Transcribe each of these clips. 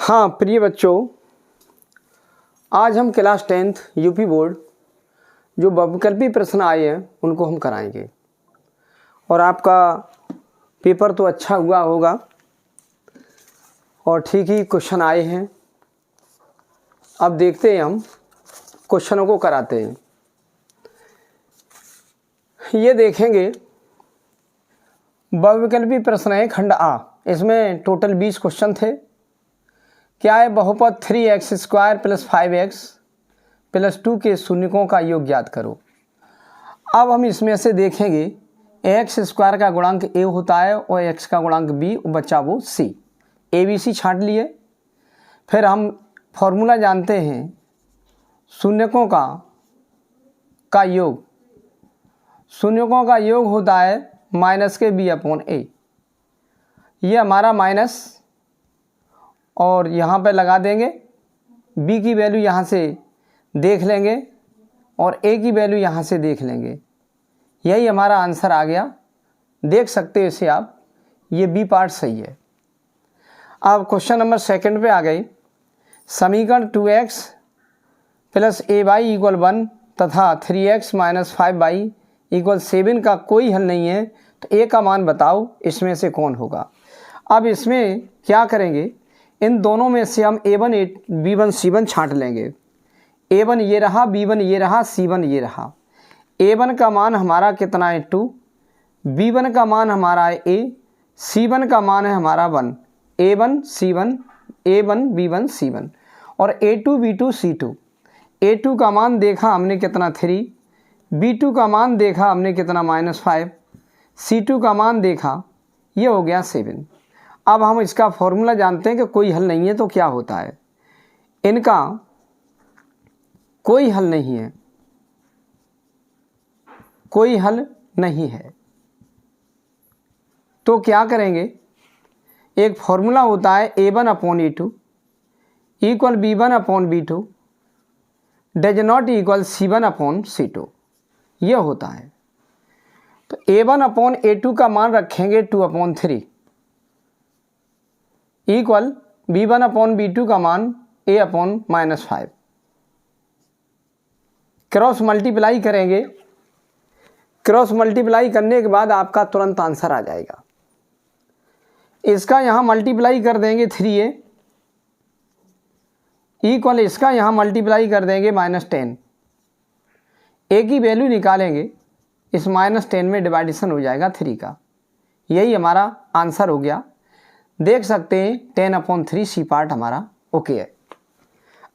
हाँ प्रिय बच्चों, आज हम क्लास 10th यूपी बोर्ड जो बहुविकल्पी प्रश्न आए हैं उनको हम कराएंगे। और आपका पेपर तो अच्छा हुआ होगा और ठीक ही क्वेश्चन आए हैं। अब देखते हैं, हम क्वेश्चनों को कराते हैं। ये देखेंगे, बहुविकल्पी प्रश्न है खंड आ। इसमें टोटल 20 क्वेश्चन थे। क्या है? बहुपद 3x² + 5x + 2 के शून्यकों का योग ज्ञात करो। अब हम इसमें से देखेंगे, x² का गुणांक a होता है और x का गुणांक b, बचा वो c। ABC छांट लिए। फिर हम फॉर्मूला जानते हैं शून्यकों का योग। शून्यकों का योग होता है -b/a। ये हमारा माइनस, और यहाँ पे लगा देंगे। b की वैल्यू यहाँ से देख लेंगे और a की वैल्यू यहाँ से देख लेंगे। यही हमारा आंसर आ गया। देख सकते हैं इसे आप, ये b पार्ट सही है। अब क्वेश्चन नंबर 2 पे आ गए। समीकरण 2x + ay = 1 तथा 3x - 5y = 7 का कोई हल नहीं है, तो a का मान बताओ, इसमें से कौन होगा। अब इसमें क्या करेंगे, इन दोनों में से हम a1 b1 c1 छांट लेंगे। a1 ये रहा, b1 ये रहा, c1 ये रहा। a1 का मान हमारा कितना है 2, b1 का मान हमारा है a, c1 का मान है हमारा 1। a1 c1, a1 b1 c1 और a2 b2 c2। a2 का मान देखा हमने कितना 3, b2 का मान देखा हमने कितना -5, c2 का मान देखा ये हो गया 7। अब हम इसका फॉर्मूला जानते हैं कि कोई हल नहीं है तो क्या होता है। इनका कोई हल नहीं है, कोई हल नहीं है, तो क्या करेंगे। एक फॉर्मूला होता है a1/a2 = b1/b2 does not equal c1/c2। यह होता है। तो a1/a2 का मान रखेंगे 2/3 इक्वल b1/b2 का मान a/-5। क्रॉस मल्टीप्लाई करेंगे। क्रॉस मल्टीप्लाई करने के बाद आपका तुरंत आंसर आ जाएगा। इसका यहाँ मल्टीप्लाई कर देंगे 3a इक्वल इसका यहाँ मल्टीप्लाई कर देंगे -10। a की वैल्यू निकालेंगे, इस -10 में डिवाइडेशन हो जाएगा 3 का। यही हमारा आंसर हो गया। देख सकते हैं 10/3 सी पार्ट हमारा ओके है।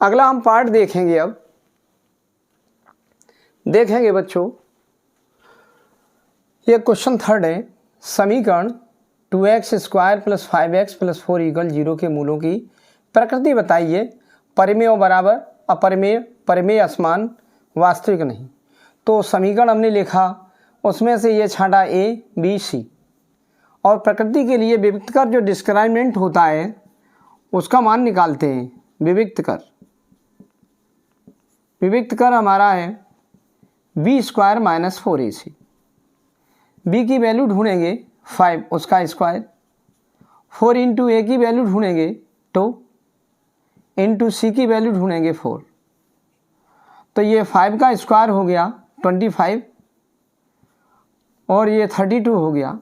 अगला हम पार्ट देखेंगे। अब देखेंगे बच्चों, ये क्वेश्चन 3 है। समीकरण 2x² + 5x + 4 = 0 के मूलों की प्रकृति बताइए। परिमेय बराबर, अपरिमेय, परिमेय असमान, वास्तविक नहीं। तो समीकरण हमने लिखा, उसमें से ये छांटा a b c, और प्रकृति के लिए विविक्त कर जो डिस्क्रिमिनेंट होता है उसका मान निकालते हैं। विविक्त कर, विविक्त कर हमारा है b² - 4ac। b की वैल्यू ढूंढेंगे 5, उसका स्क्वायर। 4 × a की वैल्यू ढूंढेंगे 2, × c की वैल्यू ढूंढेंगे 4। तो ये 5 का स्क्वायर हो गया 25 और ये 32 हो गया।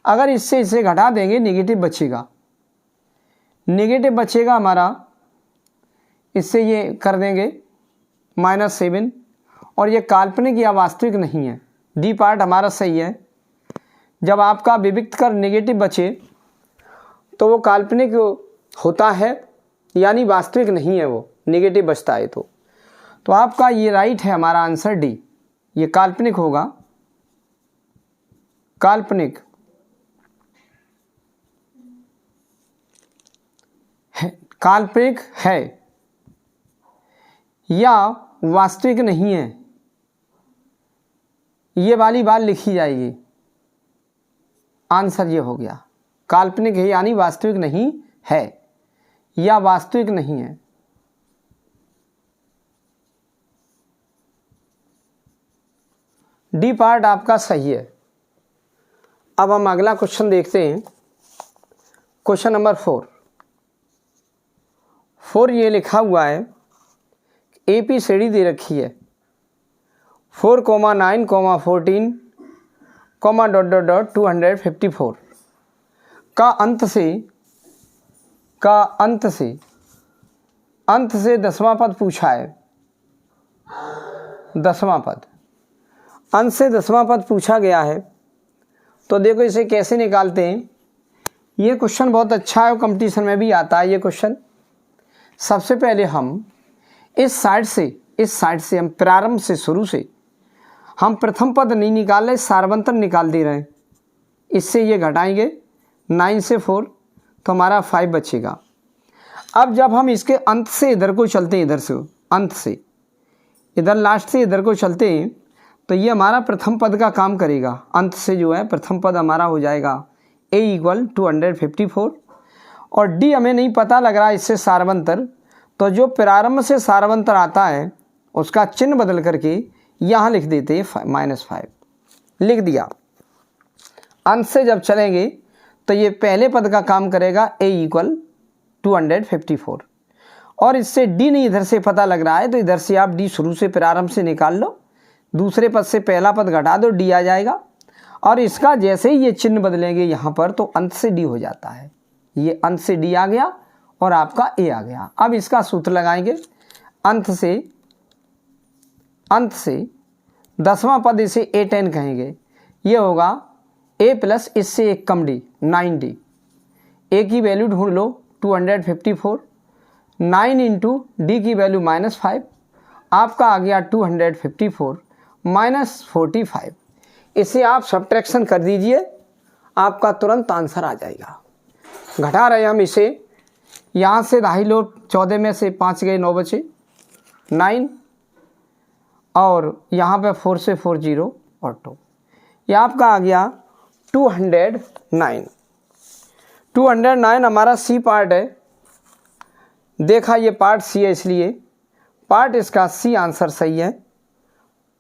अगर इससे इसे घटा देंगे नेगेटिव बचेगा। नेगेटिव बचेगा हमारा, इससे ये कर देंगे -7, और ये काल्पनिक या वास्तविक नहीं है। डी पार्ट हमारा सही है। जब आपका विविक्त कर नेगेटिव बचे तो वो काल्पनिक होता है, यानी वास्तविक नहीं है, वो नेगेटिव बचता है। तो आपका ये राइट है, हमारा आंसर डी। ये काल्पनिक होगा, काल्पनिक है, काल्पनिक है या वास्तविक नहीं है, ये वाली बात लिखी जाएगी। आंसर ये हो गया, काल्पनिक है यानी वास्तविक नहीं है या वास्तविक नहीं है। डी पार्ट आपका सही है। अब हम अगला क्वेश्चन देखते हैं। Question number 4। 4 ये लिखा हुआ है, ABCD दे रखी है 4, 9, 14, .254 का अंत से 10वां पद पूछा है। 10वां पद, अंत से 10वां पद पूछा गया है। तो देखो इसे कैसे निकालते हैं। ये क्वेश्चन बहुत अच्छा है, कंपटीशन में भी आता है ये क्वेश्चन। सबसे पहले हम इस साइड से हम प्रारंभ से, शुरू से हम प्रथम पद नहीं निकाल रहे, सार्वंतर निकाल दे रहे हैं। इससे ये घटाएंगे 9 से 4 तो हमारा 5 बचेगा। अब जब हम इसके अंत से इधर को चलते हैं, इधर से अंत से इधर लास्ट से इधर को चलते हैं, तो ये हमारा प्रथम पद का काम करेगा। अंत से जो है प्रथम पद हमारा हो जाएगा A = 254 और D हमें नहीं पता लग रहा इससे सार्वंतर, तो जो प्रारंभ से सार्वंतर आता है उसका चिन्ह बदल करके यहाँ लिख देते हैं -5 लिख दिया। अंत से जब चलेंगे तो ये पहले पद का काम करेगा A = 254 और इससे D नहीं इधर से पता लग रहा है, तो इधर से आप D शुरू से प्रारंभ से निकाल लो, दूसरे पद से पहला पद घटा दो, D आ जाएगा। और इसका जैसे ही ये चिन्ह बदलेंगे यहाँ पर तो अंत से D हो जाता है। ये अंत से D आ गया और आपका A आ गया। अब इसका सूत्र लगाएंगे, अंत से 10वां पद इसे A10 कहेंगे। ये होगा A प्लस इससे एक कम D 9D। A की वैल्यू ढूंढ लो 254, 9 इंटू D की वैल्यू -5, आपका आ गया 254 -45। इसे आप सब्ट्रैक्शन कर दीजिए, आपका तुरंत आंसर आ जाएगा। घटा रहे हम इसे, यहाँ से 2.5 लो, 14 में से 5 गए 9 बचे 9 और यहाँ पे 4 से 4 0 और 2, ये आपका आ गया 209। 209 हमारा C पार्ट है। देखा ये पार्ट C है, इसलिए पार्ट इसका C आंसर सही है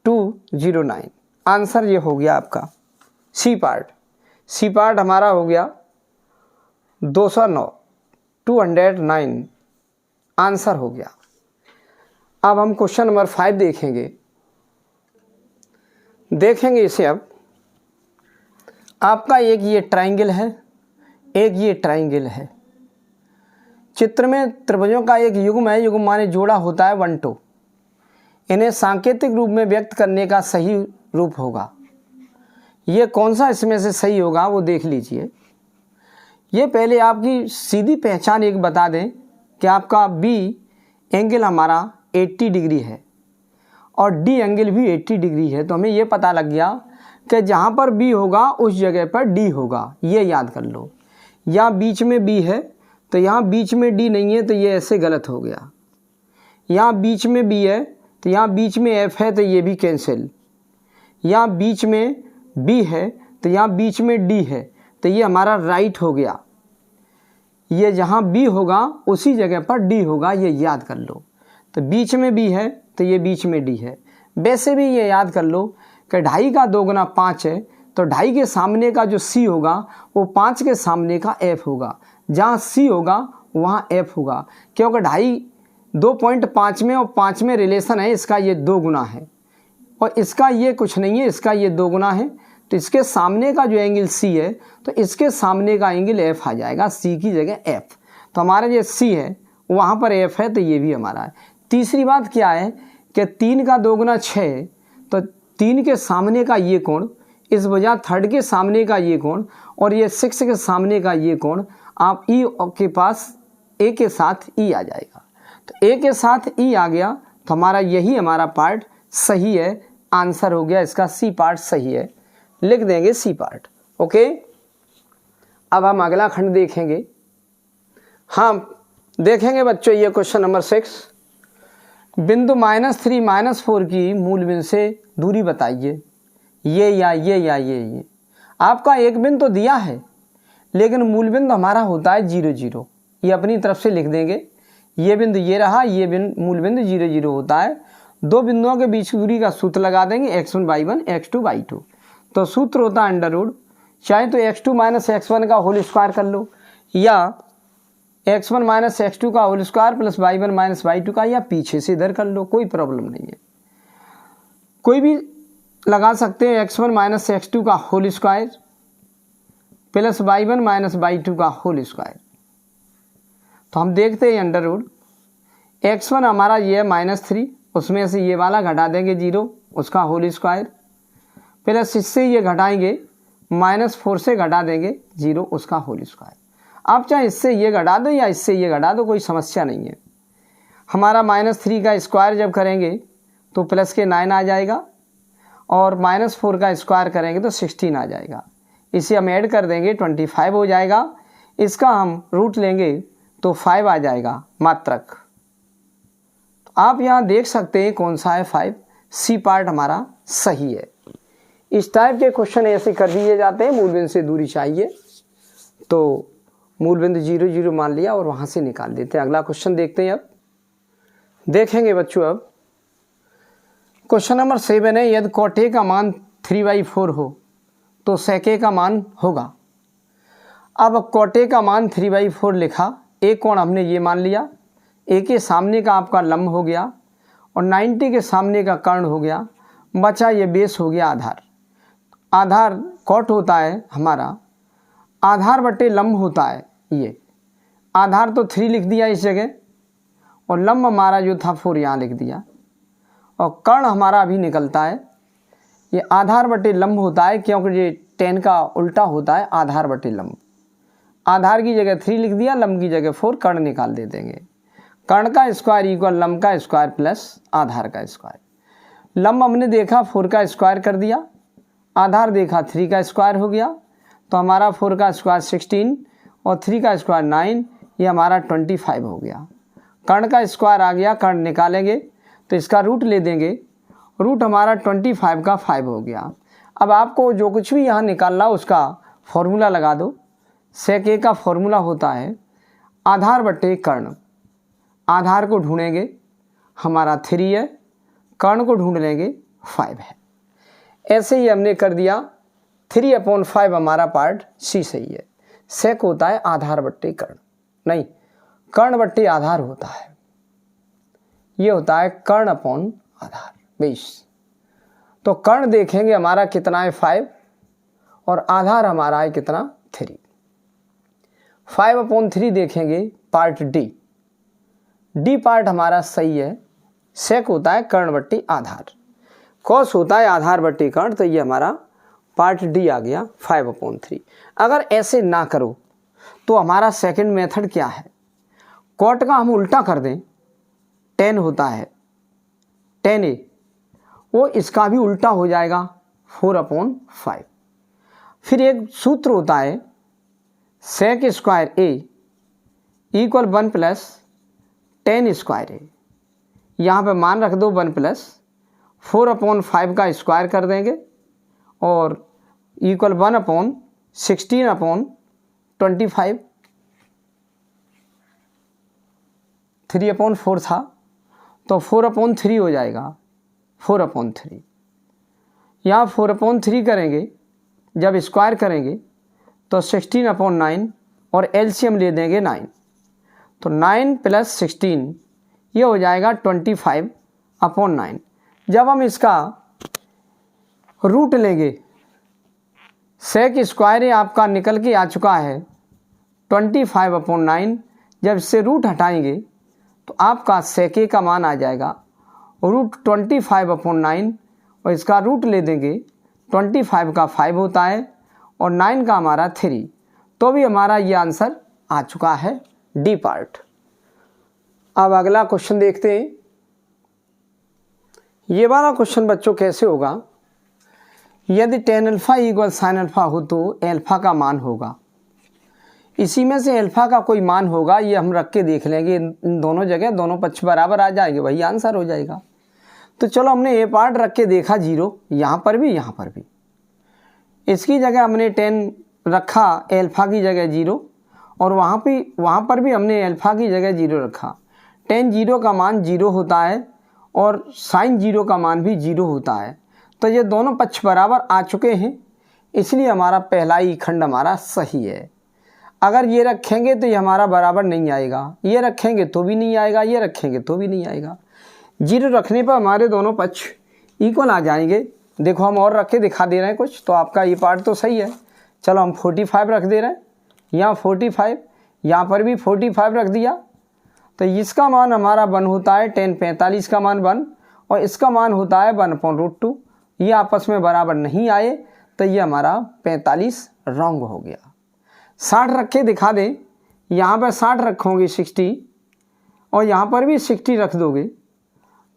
209। आंसर ये हो गया आपका C पार्ट हमारा हो गया 209 आंसर हो गया। अब हम क्वेश्चन नंबर 5 देखेंगे इसे। अब आपका एक ये ट्रायंगल है, एक ये ट्रायंगल है। चित्र में त्रिभुजों का एक युग्म है, युग्म माने जोड़ा होता है 1 2। इन्हें सांकेतिक रूप में व्यक्त करने का सही रूप होगा। ये कौन सा इसमें से सही होगा वो देख लीजिए। ये पहले आपकी सीधी पहचान एक बता दें कि आपका B एंगल हमारा 80 डिग्री है और D एंगल भी 80 डिग्री है। तो हमें ये पता लग गया कि जहाँ पर B होगा उस जगह पर D होगा। ये याद कर लो। यहाँ बीच में B है तो यहाँ बीच में D नहीं है, तो ये ऐसे गलत हो गया। यहाँ बीच में B है तो यहाँ बीच में F है, तो ये भी कैंसिल। यहाँ बीच में B है तो यहाँ बीच में D है, तो ये हमारा राइट हो गया। ये जहाँ B होगा उसी जगह पर D होगा, ये याद कर लो। तो बीच में B है तो ये बीच में D है। वैसे भी ये याद कर लो कि 2.5 का 2 गुना 5 है, तो 2.5 के सामने का जो C होगा वो 5 के सामने का F होगा। जहाँ C होगा वहाँ F होगा, क्योंकि 2.5 2.5 में और 5 में रिलेशन है, इसका ये 2 गुना है और इसका ये कुछ नहीं है, इसका ये 2 गुना है। तो इसके सामने का जो एंगल C है तो इसके सामने का एंगल F आ जाएगा, C की जगह F। तो हमारा ये C है वहाँ पर F है, तो ये भी हमारा है। तीसरी बात क्या है कि 3 का 2 गुना 6 है, तो 3 के सामने का ये कोण, इस वजह 3 के सामने का ये कोण और ये 6 के सामने का ये कोण, आप E के पास A के साथ E आ जाएगा। तो A के साथ E आ गया तो हमारा यही हमारा पार्ट सही है, आंसर हो गया इसका। C पार्ट सही है, लिख देंगे C पार्ट। ओके, अब हम अगला खंड देखेंगे। हाँ देखेंगे बच्चों, ये क्वेश्चन नंबर 6। बिंदु -3 -4 की मूल बिंदु से दूरी बताइए। ये आपका एक बिंदु तो दिया है, लेकिन मूल बिंदु हमारा होता है 0 0। ये अपनी तरफ से लिख देंगे। ये बिंदु ये रहा, ये मूल बिंदु 0 0 होता है। दो बिंदुओं के बीच की दूरी का सूत्र लगा देंगे, x1 y1 x2 y2। तो सूत्र होता है अंडर रूट, चाहे तो x2 - x1 का होल स्क्वायर कर लो या x1 माइनस x2 का whole square plus y1 minus y2 का, या पीछे से इधर कर लो, कोई प्रॉब्लम नहीं है, कोई भी लगा सकते हैं। x1 माइनस x2 का whole square plus y1 minus y2 का होल स्क्वायर। तो हम देखते हैं अंडर रूट x1 हमारा ये है -3, उसमें से ये वाला घटा देंगे 0, उसका होल स्क्वायर, प्लस इससे ये घटाएंगे -4 से घटा देंगे 0, उसका होल स्क्वायर। आप चाहे इससे ये घटा दो या इससे ये घटा दो, कोई समस्या नहीं है। हमारा -3 का स्क्वायर जब करेंगे तो प्लस के 9 आ जाएगा, और -4 का स्क्वायर करेंगे तो 16 आ जाएगा। इसे हम ऐड कर देंगे 25 हो जाएगा। इसका हम रूट लेंगे तो 5 आ जाएगा मात्रक। आप यहाँ देख सकते हैं कौन सा है 5, सी पार्ट हमारा सही है। इस टाइप के क्वेश्चन ऐसे कर दिए जाते हैं। मूल बिंदु से दूरी चाहिए तो मूल बिंदु 0 0 मान लिया और वहाँ से निकाल देते हैं। अगला क्वेश्चन देखते हैं। अब देखेंगे बच्चों, अब क्वेश्चन नंबर 7 है, यदि cot A का मान 3/4 हो तो sec A का मान होगा। अब cot A का मान 3/4 लिखा, एक कोण हमने ये मान लिया, ए के सामने का आपका लंब हो गया और 90 के सामने का कर्ण हो गया, बचा ये बेस हो गया आधार। आधार कॉट होता है हमारा, आधार बटे लंब होता है। ये आधार तो 3 लिख दिया इस जगह, और लंब हमारा जो था 4 यहाँ लिख दिया, और कर्ण हमारा अभी निकलता है। ये आधार बटे लंब होता है क्योंकि ये tan का उल्टा होता है आधार बटे लंब। आधार की जगह 3 लिख दिया, लंब की जगह 4, कर्ण निकाल दे देंगे। कर्ण का स्क्वायर इक्वल लंब का स्क्वायर प्लस आधार का स्क्वायर। लंब हमने देखा 4 का स्क्वायर कर दिया, आधार देखा 3 का स्क्वायर हो गया, तो हमारा 4 का स्क्वायर 16 और 3 का स्क्वायर 9, ये हमारा 25 हो गया। कर्ण का स्क्वायर आ गया, कर्ण निकालेंगे तो इसका रूट ले देंगे, रूट हमारा 25 का 5 हो गया। अब आपको जो कुछ भी यहाँ निकालना उसका फॉर्मूला लगा दो। sec A का फॉर्मूला होता है आधार बटे कर्ण। आधार को ढूंढेंगे, हमारा 3 है, कर्ण को ढूंढ लेंगे 5 है। ऐसे ही हमने कर दिया। 3/5 हमारा पार्ट सी सही है। sec होता है आधार बट्टे कर्ण, नहीं कर्ण बट्टे आधार होता है। ये होता है कर्ण अपॉन आधार 20। तो कर्ण देखेंगे हमारा कितना है 5, और आधार हमारा है कितना 3। 5/3 देखेंगे पार्ट डी। डी पार्ट हमारा सही है। sec होता है कर्ण बट्टी आधार, cos होता है आधार बट्टी कर्ण, तो ये हमारा पार्ट डी आ गया 5/3। अगर ऐसे ना करो तो हमारा सेकंड मेथड क्या है, cot का हम उल्टा कर दें, tan होता है tan A, वो इसका भी उल्टा हो जाएगा 4/5। फिर एक सूत्र होता है sec square A equal 1 plus tan square A। यहाँ पे मान रख दो 1 प्लस 4/5 का स्क्वायर कर देंगे, और इक्वल 1/16/25। 3/4 था तो 4/3 हो जाएगा, 4/3। यहाँ 4/3 करेंगे, जब स्क्वायर करेंगे तो 16/9, और एलसीएम ले देंगे 9, तो 9 प्लस 16 ये हो जाएगा 25/9। जब हम इसका रूट लेंगे, sec स्क्वायर आपका निकल के आ चुका है 25/9। जब इससे रूट हटाएंगे तो आपका sec का मान आ जाएगा रूट 25/9, और इसका रूट ले देंगे 25 का 5 होता है, और 9 का हमारा 3, तो भी हमारा ये आंसर आ चुका है डी पार्ट। अब अगला क्वेश्चन देखते हैं। ये वाला क्वेश्चन बच्चों कैसे होगा, यदि tan alpha equal sin alpha हो तो अल्फा का मान होगा। इसी में से अल्फा का कोई मान होगा, ये हम रख के देख लेंगे। इन दोनों जगह दोनों पक्ष बराबर आ जाएंगे, वही आंसर हो जाएगा। तो चलो हमने ये पार्ट रख के देखा 0, यहाँ पर भी यहाँ पर भी। इसकी जगह हमने tan रखा अल्फा की जगह 0, और वहाँ पर भी हमने अल्फा की जगह 0 रखा। tan 0 का मान 0 होता है और sin 0 का मान भी 0 होता है। तो ये दोनों पक्ष बराबर आ चुके हैं, इसलिए हमारा पहला ही खंड हमारा सही है। अगर ये रखेंगे तो ये हमारा बराबर नहीं आएगा, ये रखेंगे तो भी नहीं आएगा, ये रखेंगे तो भी नहीं आएगा। 0 रखने पर हमारे दोनों पक्ष इक्वल आ जाएंगे। देखो हम और रख के दिखा दे रहे हैं कुछ, तो आपका ये पार्ट तो सही है। चलो हम 45 रख दे रहे हैं, यहाँ 45, यहाँ पर भी 45 रख दिया, तो इसका मान हमारा 1 होता है 10, 45 का मान 1 और इसका मान होता है 1/√2। ये आपस में बराबर नहीं आए तो ये हमारा 45 रॉन्ग हो गया। 60 रख के दिखा दें, यहाँ पर 60 रखोगे 60 और यहाँ पर भी 60 रख दोगे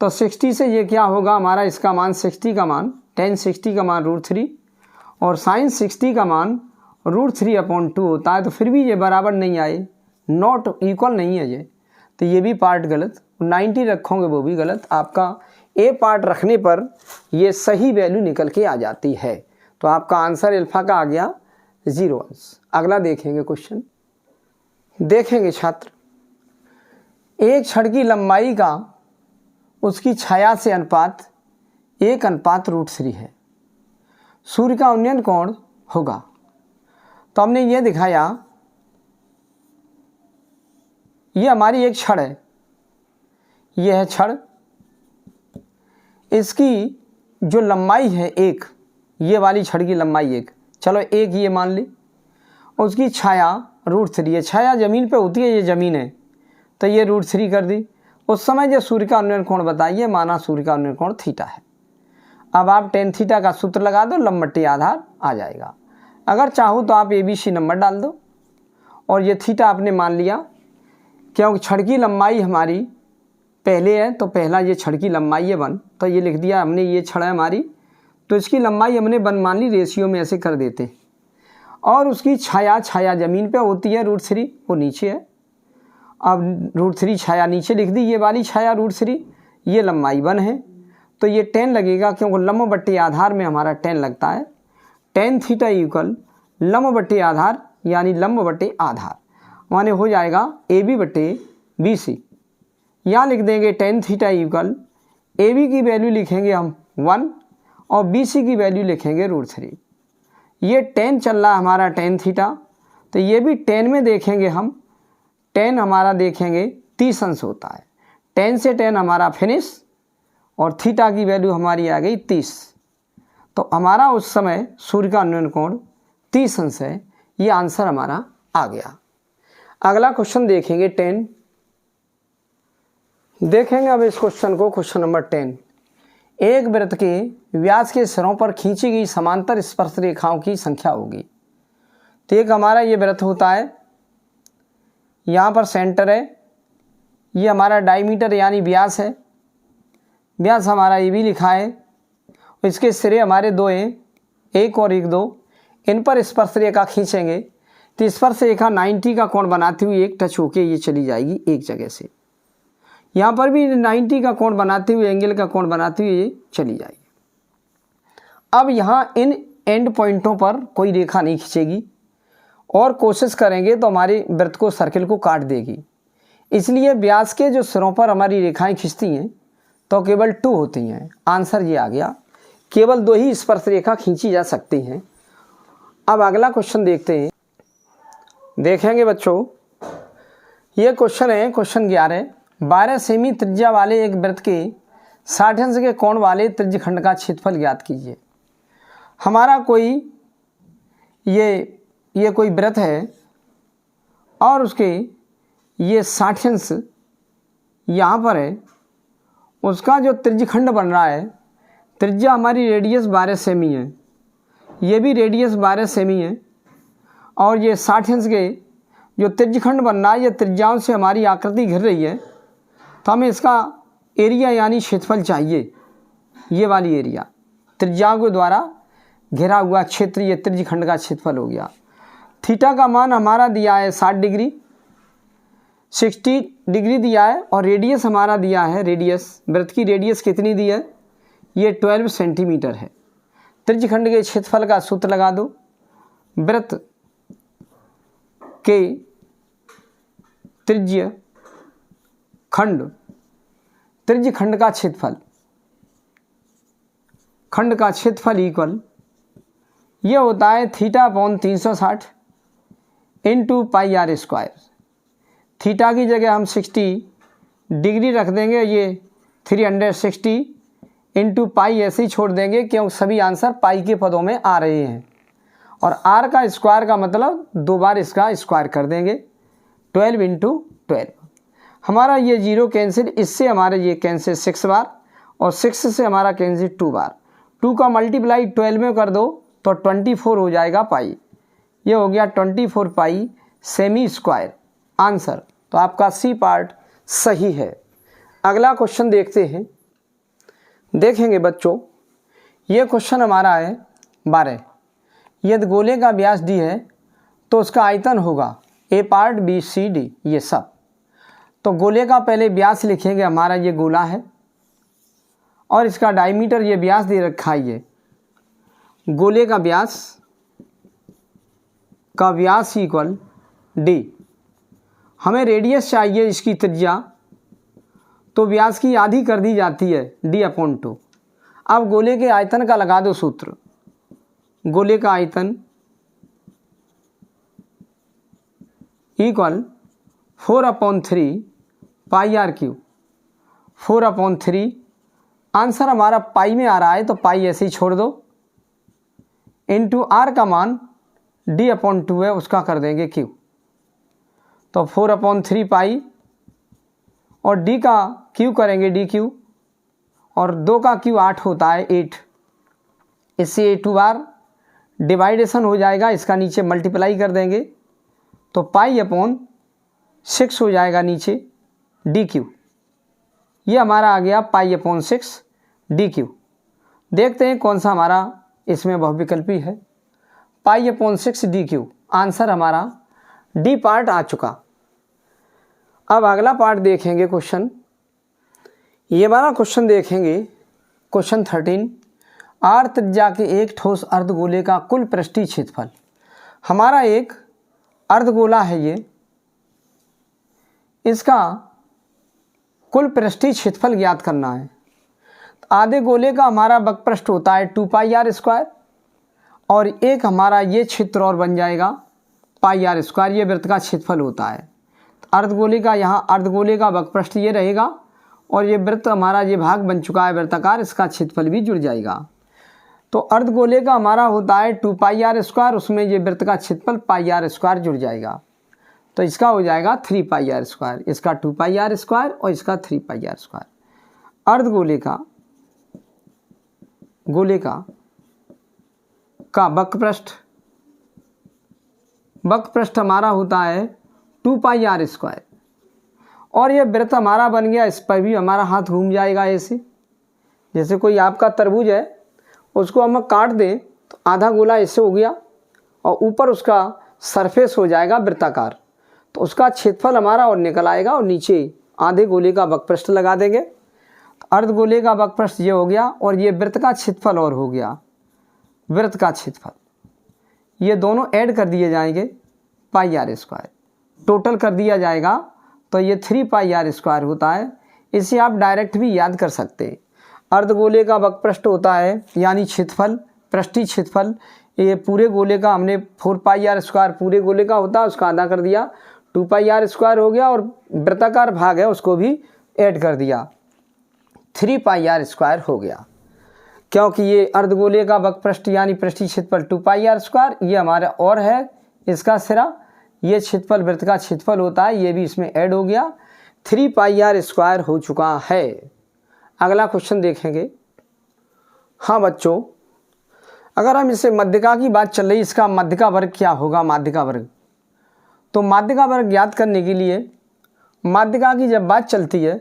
तो 60 से ये क्या होगा हमारा, इसका मान 60 का मान tan 60 का मान √3 और sin 60 का मान √3/2 होता है। तो फिर भी ये बराबर नहीं आए, नॉट इक्वल नहीं है ये, तो ये भी पार्ट गलत। 90 रखोगे वो भी गलत। आपका ए पार्ट रखने पर ये सही वैल्यू निकल के आ जाती है। तो आपका आंसर अल्फा का आ गया 0 अंश। अगला देखेंगे क्वेश्चन। देखेंगे छात्र, एक छड़ की लंबाई का उसकी छाया से अनुपात 1:√3 है। सूर्य का उन्नयन कोण होगा। तो हमने ये दिखाया, ये हमारी एक छड़ है, ये है छड़, इसकी जो लंबाई है 1, ये वाली छड़ की लंबाई 1, चलो 1 ये मान ली, उसकी छाया √3 है। छाया ज़मीन पे होती है, ये ज़मीन है तो ये √3 कर दी। उस समय जो सूर्य का उन्नयन कोण बताइए, माना सूर्य का उन्नयन कोण थीटा है। अब आप tan थीटा का सूत्र लगा दो, लंब/t आधार आ जाएगा। अगर चाहो तो आप ABC नंबर डाल दो और ये थीटा आपने मान लिया, क्योंकि छड़ की लंबाई हमारी पहले है तो पहला ये छड़ की लंबाई है 1, तो ये लिख दिया हमने, ये छड़ है हमारी तो इसकी लंबाई हमने 1 मान ली, रेशियो में ऐसे कर देते। और उसकी छाया ज़मीन पे होती है √3, वो नीचे है। अब √3 छाया नीचे लिख दी, ये वाली छाया √3, ये लंबाई 1 है तो ये tan लगेगा, क्योंकि लंब/t आधार में हमारा tan लगता है। tan थीटा इक्वल लंब/t आधार यानी लंब/t आधार, माने हो जाएगा AB/BC। यहाँ लिख देंगे tan थीटा इक्वल AB की वैल्यू लिखेंगे हम 1 और BC की वैल्यू लिखेंगे √3। ये tan चल रहा है हमारा tan थीटा, तो ये भी tan में देखेंगे हम, tan हमारा देखेंगे 30 अंश होता है। tan से tan हमारा फिनिश और थीटा की वैल्यू हमारी आ गई 30, तो हमारा उस समय सूर्य का उन्नयन कोण 30 अंश है। ये आंसर हमारा आ गया। अगला क्वेश्चन देखेंगे 10। देखेंगे अब इस क्वेश्चन को, क्वेश्चन नंबर 10। एक वृत्त के व्यास के सिरों पर खींची गई समांतर स्पर्श रेखाओं की संख्या होगी। तो एक हमारा ये वृत्त होता है, यहाँ पर सेंटर है, ये हमारा डायमीटर यानी व्यास है, व्यास हमारा ये भी लिखा है, इसके सिरे हमारे 2 हैं, 1 और 1 2, इन पर स्पर्श रेखा खींचेंगे तो स्पर्श रेखा 90 का कोण बनाती हुई एक टच होके ये चली जाएगी एक जगह से। यहाँ पर भी 90 का कोण बनाते हुए, एंगल का कोण बनाते हुए ये चली जाएगी। अब यहाँ इन एंड पॉइंटों पर कोई रेखा नहीं खींचेगी और कोशिश करेंगे तो हमारे वृत्त को, सर्किल को काट देगी। इसलिए व्यास के जो सिरों पर हमारी रेखाएं खींचती हैं तो केवल 2 होती हैं। आंसर ये आ गया, केवल 2 ही स्पर्श रेखा खींची जा सकती हैं। अब अगला क्वेश्चन देखते हैं। देखेंगे बच्चों, ये क्वेश्चन है क्वेश्चन 11। 12 सेमी त्रिज्या वाले एक वृत्त के 60 अंश के कोण वाले त्रिज्यखंड का क्षेत्रफल ज्ञात कीजिए। हमारा कोई ये कोई वृत्त है और उसके ये 60 अंश यहाँ पर है, उसका जो त्रिज्यखंड बन रहा है, त्रिज्या हमारी रेडियस 12 सेमी है, ये भी रेडियस 12 सेमी है और ये 60 अंश के जो त्रिज्यखंड बन रहा है, ये त्रिज्याओं से हमारी आकृति घिर रही है, तो हमें इसका एरिया यानी क्षेत्रफल चाहिए। ये वाली एरिया त्रिज्याओं के द्वारा घिरा हुआ क्षेत्र, ये त्रिज्यखंड का क्षेत्रफल हो गया। थीटा का मान हमारा दिया है 60 डिग्री, 60 डिग्री दिया है और रेडियस हमारा दिया है, रेडियस वृत्त की रेडियस कितनी दी है, ये 12 सेंटीमीटर है। त्रिज्यखंड के क्षेत्रफल का सूत्र लगा दो। वृत्त के त्रिज्यखंड का क्षेत्रफल, खंड का क्षेत्रफल इक्वल ये होता है थीटा/360, into pi r square. Theta की जगह हम 60 डिग्री रख देंगे, ये 360 इंटू पाई ऐसे ही छोड़ देंगे क्योंकि सभी आंसर पाई के पदों में आ रहे हैं। और आर का स्क्वायर का मतलब 2 बार इसका स्क्वायर कर देंगे, 12 इंटू 12। हमारा ये 0 कैंसिल, इससे हमारे ये कैंसिल 6 बार, और 6 से हमारा कैंसिल 2 बार। 2 का मल्टीप्लाई 12 में कर दो तो 24 हो जाएगा पाई। ये हो गया 24 पाई सेमी स्क्वायर आंसर। तो आपका सी पार्ट सही है। अगला क्वेश्चन देखते हैं। देखेंगे बच्चों, ये क्वेश्चन हमारा है 12। यदि गोले का व्यास डी है तो उसका आयतन होगा ए पार्ट बी सी डी, ये सब। तो गोले का पहले व्यास लिखेंगे, हमारा ये गोला है और इसका डायमीटर ये व्यास दे रखा है। ये गोले का व्यास इक्वल डी। हमें रेडियस चाहिए इसकी त्रिज्या, तो व्यास की आधी कर दी जाती है d/2। अब गोले के आयतन का लगा दो सूत्र। गोले का आयतन equal 4/3 pi r cube. 4/3 answer हमारा पाई में आ रहा है तो पाई ऐसे ही छोड़ दो, इंटू आर का मान d/2 है उसका कर देंगे क्यू। तो 4/3 पाई और डी का क्यू करेंगे डी क्यू, और 2 का क्यू 8 होता है 8। इससे 2 बार डिवाइडेशन हो जाएगा, इसका नीचे मल्टीप्लाई कर देंगे तो पाई/6 हो जाएगा नीचे डी क्यू। ये हमारा आ गया पाई/6 डी क्यू। देखते हैं कौन सा हमारा इसमें बहुविकल्पी है। पाई/6 डी क्यू आंसर हमारा डी पार्ट आ चुका। अब अगला पार्ट देखेंगे क्वेश्चन। ये वाला क्वेश्चन देखेंगे, क्वेश्चन 13। आर त्रिज्या के एक ठोस अर्धगोले का कुल पृष्ठीय क्षेत्रफल। हमारा एक अर्धगोला है ये, इसका कुल पृष्ठीय क्षेत्रफल ज्ञात करना है। आधे गोले का हमारा वक्रपृष्ठ होता है 2 पाई आर स्क्वायर, और एक हमारा ये क्षेत्र और बन जाएगा पाई आर स्क्वायर। ये वृत्त का क्षेत्रफल होता है। अर्धगोले का यहाँ अर्धगोले का वक्रपृष्ठ ये रहेगा, और ये वृत्त हमारा ये भाग बन चुका है वृत्ताकार, इसका क्षेत्रफल भी जुड़ जाएगा। तो अर्धगोले का हमारा होता है 2 पाई आर स्क्वायर, उसमें ये वृत्त का क्षेत्रफल पाई आर स्क्वायर जुड़ जाएगा। तो इसका हो जाएगा 3 पाई आर स्क्वायर, इसका 2 पाई आर स्क्वायर और इसका 3 पाई आर स्क्वायर। अर्धगोले का वक्रपृष्ठ हमारा होता है 2 पाई आर स्क्वायर, और ये वृत्त हमारा बन गया। इस पर भी हमारा हाथ घूम जाएगा ऐसे, जैसे कोई आपका तरबूज है उसको हम काट दें तो आधा गोला ऐसे हो गया, और ऊपर उसका सरफेस हो जाएगा वृत्ताकार। तो उसका क्षेत्रफल हमारा और निकल आएगा, और नीचे आधे गोले का वक्रपृष्ठ लगा देंगे। तो अर्धगोले का वक्रपृष्ठ ये हो गया, और ये वृत्त का क्षेत्रफल और हो गया वृत्त का क्षेत्रफल। ये दोनों ऐड कर दिए जाएंगे पाई आर स्क्वायर, टोटल कर दिया जाएगा तो ये 3 पाई आर स्क्वायर होता है। इसे आप डायरेक्ट भी याद कर सकते हैं। अर्धगोले का वक्रपृष्ठ होता है यानी क्षेत्रफल, पृष्ठीय क्षेत्रफल। ये पूरे गोले का हमने 4 पाई आर स्क्वायर पूरे गोले का होता है, उसका आधा कर दिया 2 पाई आर स्क्वायर हो गया, और वृत्ताकार भाग है उसको भी ऐड कर दिया 3 पाई आर स्क्वायर हो गया। क्योंकि ये अर्धगोले का वक्रपृष्ठ यानी पृष्ठीय क्षेत्रफल 2 पाई आर स्क्वायर, ये हमारा और है इसका सिरा, ये क्षेत्रफल वृत्त का क्षेत्रफल होता है, ये भी इसमें ऐड हो गया। 3 पाई आर स्क्वायर हो चुका है। अगला क्वेश्चन देखेंगे। हाँ बच्चों, अगर हम इसे माध्यिका की बात चल रही, इसका माध्यिका वर्ग क्या होगा? माध्यिका वर्ग, तो माध्यिका वर्ग ज्ञात करने के लिए माध्यिका की जब बात चलती है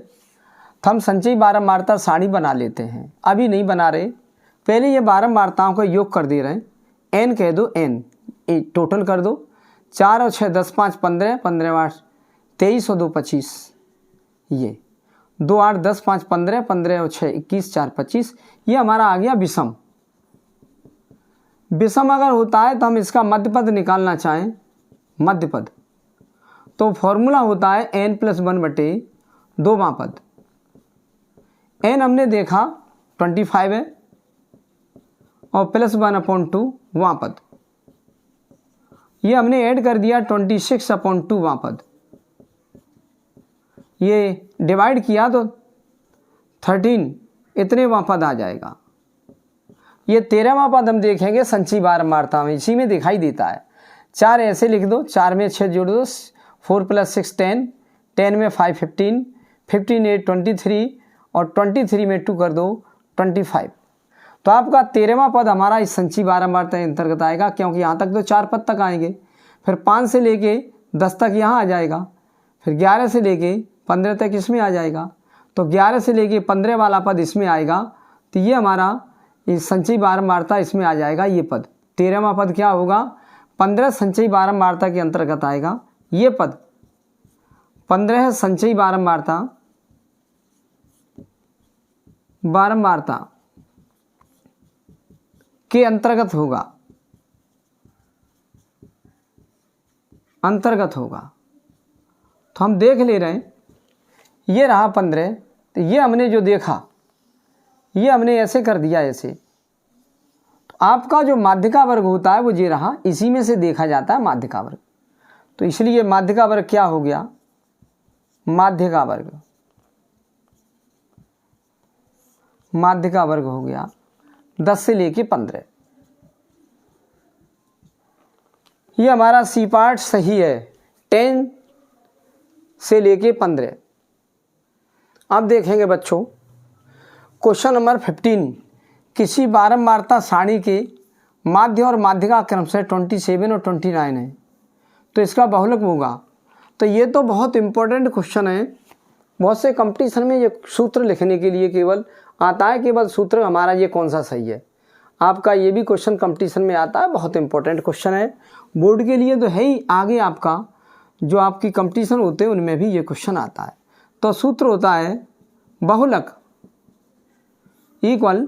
तो हम संचयी बारंबारता सारणी बना लेते हैं। अभी नहीं बना रहे, पहले ये बारंबारताओं का योग कर दे रहे हैं। n कह दो, n टोटल कर दो, 4 और 6 10 5 15, 15 8 23 और 2 25, ये 2 8 10 5 15, 15 और 6 21 4 25। ये हमारा आ गया विषम। विषम अगर होता है तो हम इसका मध्यपद निकालना चाहें, मध्यपद, तो फॉर्मूला होता है n+1/2वां पद। n हमने देखा 25 है, और +1/2 वां पद, ये हमने ऐड कर दिया 26/2 वहाँ पद, ये डिवाइड किया तो 13 इतने वहाँ पद आ जाएगा। ये 13वां पद हम देखेंगे संचयी बारंबारता में, इसी में दिखाई देता है। 4 ऐसे लिख दो, 4 में 6 जोड़ दो, 4 + 6 10, 10 में 5 15, 15 8 23 और 23 में 2 कर दो 25। तो आपका 13वां पद हमारा इस संचयी बारंबारता के अंतर्गत आएगा, क्योंकि यहाँ तक तो 4 पद तक आएंगे। फिर 5 से लेके 10 तक यहाँ आ जाएगा, फिर 11 से लेके 15 तक इसमें आ जाएगा, तो 11 से लेके 15 वाला पद इसमें आएगा। तो ये हमारा इस संचयी बारंबारता इसमें आ जाएगा। ये पद 13वां पद क्या होगा, 15 संचयी बारंबारता के अंतर्गत आएगा। ये पद 15 संचयी बारंबारता के अंतर्गत होगा, तो हम देख ले रहे हैं। ये रहा 15, तो ये हमने जो देखा ये हमने ऐसे कर दिया ऐसे। तो आपका जो माध्यिका वर्ग होता है वो ये रहा, इसी में से देखा जाता है माध्यिका वर्ग। तो इसलिए माध्यिका वर्ग क्या हो गया, माध्यिका वर्ग हो गया 10 से लेके 15। ये हमारा सी पार्ट सही है, 10 से लेके 15। अब देखेंगे बच्चों क्वेश्चन नंबर 15, किसी बारंबारता सारणी के माध्य और माध्यिका क्रम से 27 और 29 है, तो इसका बहुलक होगा। तो ये तो बहुत इंपॉर्टेंट क्वेश्चन है, बहुत से कंपटीशन में ये सूत्र लिखने के लिए केवल आता है, केवल सूत्र हमारा ये कौन सा सही है। आपका ये भी क्वेश्चन कंपटीशन में आता है, बहुत इंपॉर्टेंट क्वेश्चन है बोर्ड के लिए तो है ही, आगे आपका जो आपकी कंपटीशन होते हैं उनमें भी ये क्वेश्चन आता है। तो सूत्र होता है बहुलक इक्वल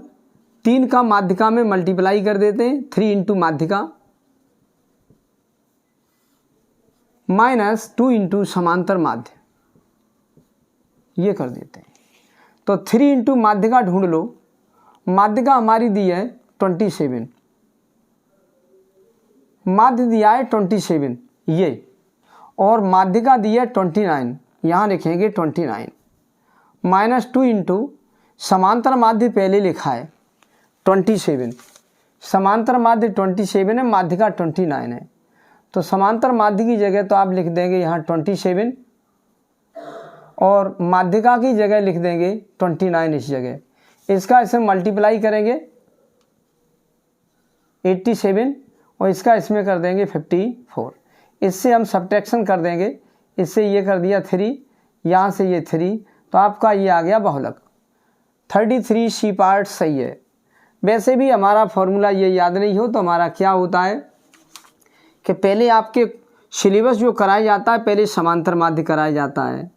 3 का माध्यिका में मल्टीप्लाई कर देते हैं, 3 × माध्यिका -2 × समांतर माध्य, ये कर देते हैं। तो 3 × माध्यिका ढूंढ लो। माध्यिका हमारी दी है 27, माध्य दिया है 27 ये, और माध्यिका दी है 29, यहाँ लिखेंगे 29 -2 × समांतर माध्य पहले लिखा है 27, समांतर माध्य 27 है, माध्यिका 29 है। तो समांतर माध्य की जगह तो आप लिख देंगे यहाँ 27 और माध्यिका की जगह लिख देंगे 29 इस जगह। इसका इसमें मल्टीप्लाई करेंगे 87 और इसका इसमें कर देंगे 54। इससे हम सब्ट्रैक्शन कर देंगे, इससे ये कर दिया 3, यहाँ से ये 3, तो आपका ये आ गया बहुलक 33 सी पार्ट सही है। वैसे भी हमारा फॉर्मूला ये याद नहीं हो तो हमारा क्या होता है कि पहले आपके सिलेबस जो कराया जाता है, पहले समांतर माध्य कराया जाता है,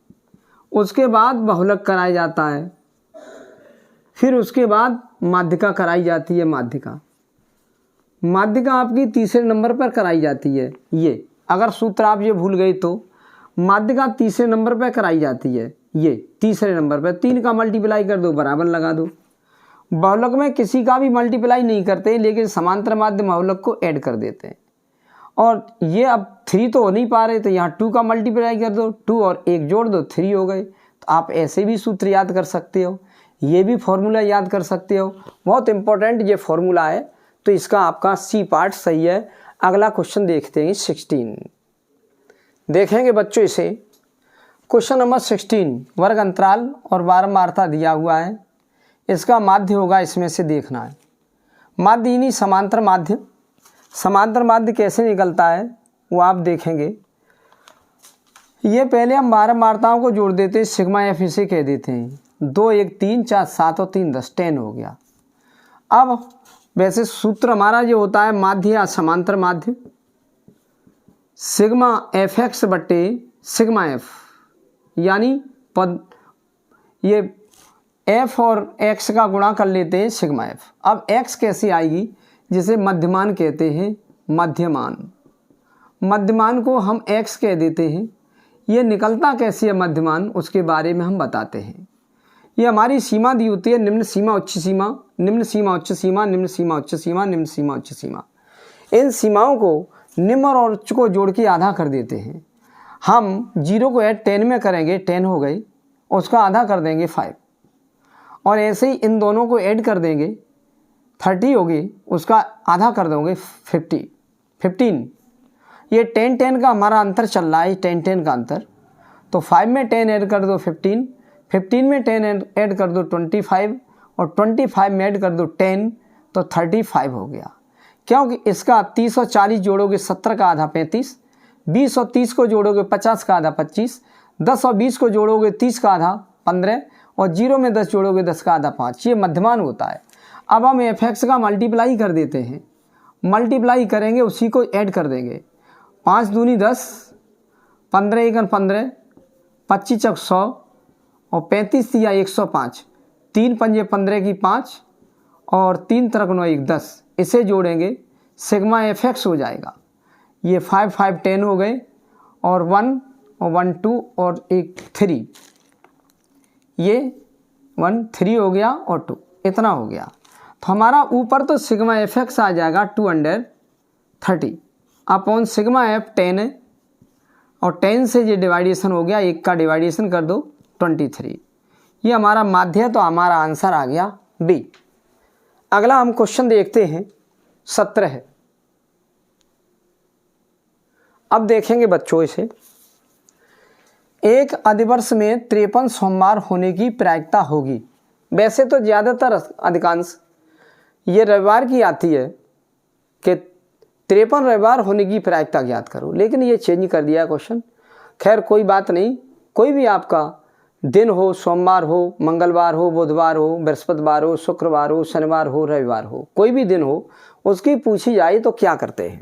उसके बाद बहुलक कराया जाता है, फिर उसके बाद माध्यिका कराई जाती है। माध्यिका आपकी तीसरे नंबर पर कराई जाती है। ये अगर सूत्र आप ये भूल गए तो माध्यिका तीसरे नंबर पर कराई जाती है, ये तीसरे नंबर पर 3 का मल्टीप्लाई कर दो, बराबर लगा दो। बहुलक में किसी का भी मल्टीप्लाई नहीं करते, लेकिन समांतर माध्य बहुलक को ऐड कर देते हैं। और ये अब 3 तो हो नहीं पा रहे, तो यहाँ 2 का मल्टीप्लाई कर दो, 2 और 1 जोड़ दो, 3 हो गए। तो आप ऐसे भी सूत्र याद कर सकते हो, ये भी फॉर्मूला याद कर सकते हो, बहुत इंपॉर्टेंट ये फॉर्मूला है। तो इसका आपका सी पार्ट सही है। अगला क्वेश्चन देखते हैं 16, देखेंगे बच्चों इसे। क्वेश्चन नंबर 16, वर्ग अंतराल और बारंबारता दिया हुआ है, इसका माध्य होगा, इसमें से देखना है। माध्य यानी समांतर माध्य। समांतर माध्य कैसे निकलता है वो आप देखेंगे। ये पहले हम बारंबारताओं को जोड़ देते हैं, सिग्मा एफ इसे कह देते हैं। 2 1 3 4 7 और 3 10, 10 हो गया। अब वैसे सूत्र हमारा जो होता है माध्य या समांतर माध्य, सिग्मा एफ एक्स बट्टे सिग्मा एफ, यानी पद ये एफ और एक्स का गुणा कर लेते हैं सिग्मा एफ। अब एक्स कैसी आएगी, जिसे मध्यमान कहते हैं, मध्यमान को हम एक्स कह देते हैं। ये निकलता कैसे है मध्यमान, उसके बारे में हम बताते हैं। ये हमारी सीमा दी होती है, निम्न सीमा उच्च सीमा, निम्न सीमा उच्च सीमा, निम्न सीमा उच्च सीमा, निम्न सीमा उच्च सीमा। इन सीमाओं को निम्न और उच्च को जोड़ के आधा कर देते हैं। हम 0 को ऐड 10 में करेंगे, 10 हो गई, उसका आधा कर देंगे 5, और ऐसे ही इन दोनों को ऐड कर देंगे, 30 होगी, उसका आधा कर दोगे 15। ये 10 का हमारा अंतर चल रहा है, 10 का अंतर। तो 5 में 10 ऐड कर दो 15, 15 में 10 ऐड कर दो 25, और 25 में ऐड कर दो 10, तो 35 हो गया। क्योंकि इसका 30 और 40 जोड़ोगे 17 का आधा 35, 20 और 30 को जोड़ोगे 50 का आधा 25, 10 और 20 को जोड़ोगे 30 का आधा 15, और 0 में 10 जोड़ोगे 10 का आधा 5। ये मध्यमान होता है। अब हम fx का मल्टीप्लाई कर देते हैं, मल्टीप्लाई करेंगे, उसी को ऐड कर देंगे। 5 दूनी 10, 15 एकन 15, 25 चौक 100, और 35 या 105, 3 पंजे 15 की 5, और 3 तरक 9 1 10, इसे जोड़ेंगे, सिग्मा fx हो जाएगा। ये 5 5 10 हो गए, और 1 और 1 2 और 1 3, ये 1 3 हो गया और 2, इतना हो गया। तो हमारा ऊपर तो सिग्मा fx आ जाएगा 230 अपॉन सिग्मा f 10 है, और 10 से ये डिवाइडेशन हो गया, 1 का डिवाइडेशन कर दो 23। ये हमारा माध्य है, तो हमारा आंसर आ गया बी। अगला हम क्वेश्चन देखते हैं 17 है। अब देखेंगे बच्चों इसे, एक अधिवर्ष में 53 सोमवार होने की प्रायिकता होगी। वैसे तो ज़्यादातर अधिकांश ये रविवार की आती है कि 53 रविवार होने की प्रायिकता ज्ञात करो, लेकिन ये चेंज कर दिया क्वेश्चन। खैर कोई बात नहीं, कोई भी आपका दिन हो, सोमवार हो, मंगलवार हो, बुधवार हो, बृहस्पतिवार हो, शुक्रवार हो, शनिवार हो, रविवार हो, कोई भी दिन हो, उसकी पूछी जाए तो क्या करते हैं।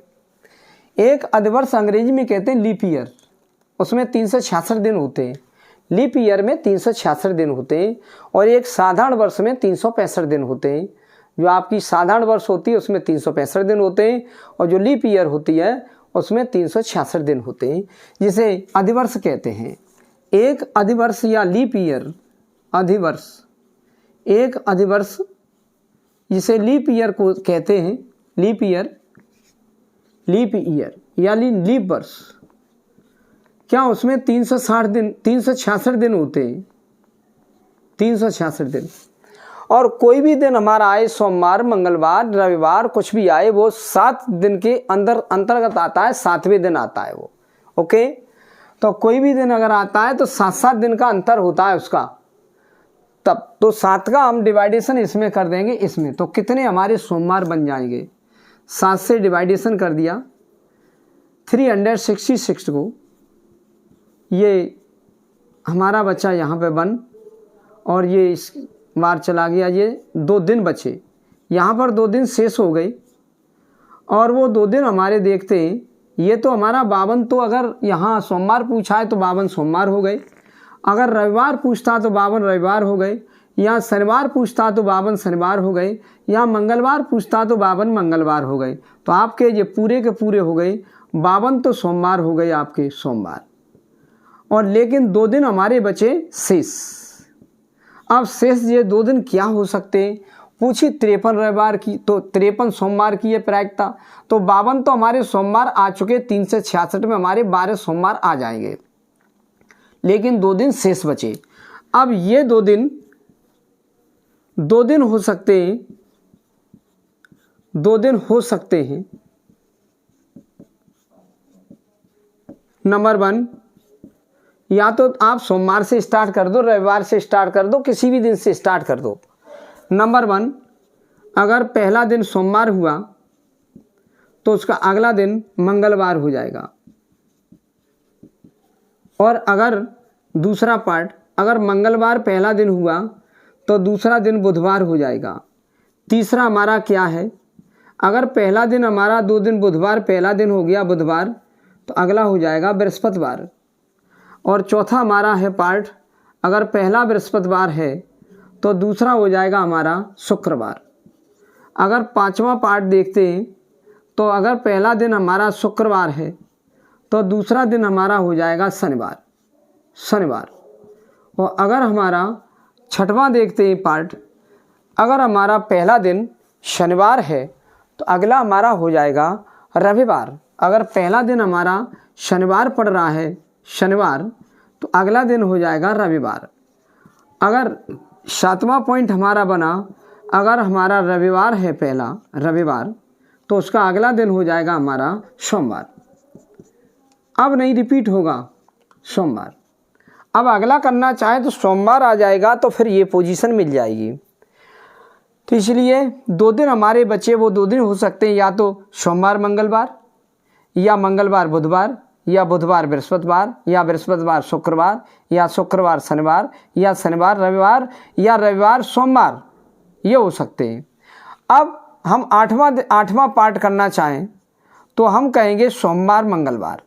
एक अधिवर्ष अंग्रेजी में कहते हैं लीप ईयर, उसमें 366 दिन होते हैं। लीप ईयर में 366 दिन होते हैं, और एक साधारण वर्ष में 365 दिन होते हैं। जो आपकी साधारण वर्ष होती है उसमें 365 दिन होते हैं, और जो लीप ईयर होती है उसमें 366 दिन होते हैं, जिसे अधिवर्ष कहते हैं। एक अधिवर्ष या लीप ईयर, अधिवर्ष, एक अधिवर्ष जिसे लीप ईयर को कहते हैं, लीप ईयर, लीप ईयर यानी लीप वर्ष, क्या उसमें 360 दिन, 366 दिन होते हैं, 366 दिन। और कोई भी दिन हमारा आए, सोमवार, मंगलवार, रविवार, कुछ भी आए, वो 7 दिन के अंतर्गत आता है, 7वें दिन आता है वो। ओके, तो कोई भी दिन अगर आता है तो 7-7 दिन का अंतर होता है उसका, तब तो 7 का हम डिवाइडेशन इसमें कर देंगे, इसमें तो कितने हमारे सोमवार बन जाएंगे। 7 से डिवाइडेशन कर दिया 366 को, ये हमारा बच्चा यहाँ पे 1, और ये इस बार चला गया, ये 2 दिन बचे, यहाँ पर 2 दिन शेष हो गए, और वो 2 दिन हमारे देखते हैं, ये तो हमारा 52, तो अगर यहाँ सोमवार पूछा है तो 52 सोमवार हो गए, अगर रविवार पूछता तो 52 रविवार हो गए, या शनिवार पूछता तो 52 शनिवार हो गए, या मंगलवार पूछता तो 52 मंगलवार हो गए। तो आपके ये पूरे के पूरे हो गए 52, तो सोमवार हो गए आपके सोमवार, और लेकिन 2 दिन हमारे बचे शेष। अब शेष ये 2 दिन क्या हो सकते हैं, पूछी 53 रविवार की, तो 53 सोमवार की ये प्रायिकता, तो 52 तो हमारे सोमवार आ चुके, 366 में हमारे 12 सोमवार आ जाएंगे, लेकिन 2 दिन शेष बचे। अब ये 2 दिन हो सकते हैं, 2 दिन हो सकते हैं। नंबर 1, या तो आप सोमवार से स्टार्ट कर दो, रविवार से स्टार्ट कर दो, किसी भी दिन से स्टार्ट कर दो। नंबर 1, अगर पहला दिन सोमवार हुआ तो उसका अगला दिन मंगलवार हो जाएगा, और अगर दूसरा पार्ट, अगर मंगलवार पहला दिन हुआ तो दूसरा दिन बुधवार हो जाएगा। तीसरा हमारा क्या है, अगर पहला दिन हमारा 2 दिन बुधवार, पहला दिन हो गया बुधवार, तो अगला हो जाएगा बृहस्पतिवार। और चौथा हमारा है पार्ट, अगर पहला बृहस्पतिवार है तो दूसरा हो जाएगा हमारा शुक्रवार। अगर 5वां पार्ट देखते हैं तो अगर पहला दिन हमारा शुक्रवार है तो दूसरा दिन हमारा हो जाएगा शनिवार। और अगर हमारा 6वां देखते हैं पार्ट, अगर हमारा पहला दिन शनिवार है तो अगला हमारा हो जाएगा रविवार। अगर पहला दिन हमारा शनिवार पड़ रहा है शनिवार, तो अगला दिन हो जाएगा रविवार। अगर 7वां पॉइंट हमारा बना, अगर हमारा रविवार है पहला रविवार, तो उसका अगला दिन हो जाएगा हमारा सोमवार। अब नहीं रिपीट होगा सोमवार। अब अगला करना चाहे तो सोमवार आ जाएगा, तो फिर ये पोजीशन मिल जाएगी। तो इसलिए 2 दिन हमारे बचे, वो 2 दिन हो सकते हैं, या तो सोमवार मंगलवार, या मंगलवार बुधवार, या बुधवार बृहस्पतिवार, या बृहस्पतिवार शुक्रवार, या शुक्रवार शनिवार, या शनिवार रविवार, या रविवार सोमवार, ये हो सकते हैं। अब हम 8वां पार्ट करना चाहें तो हम कहेंगे सोमवार मंगलवार,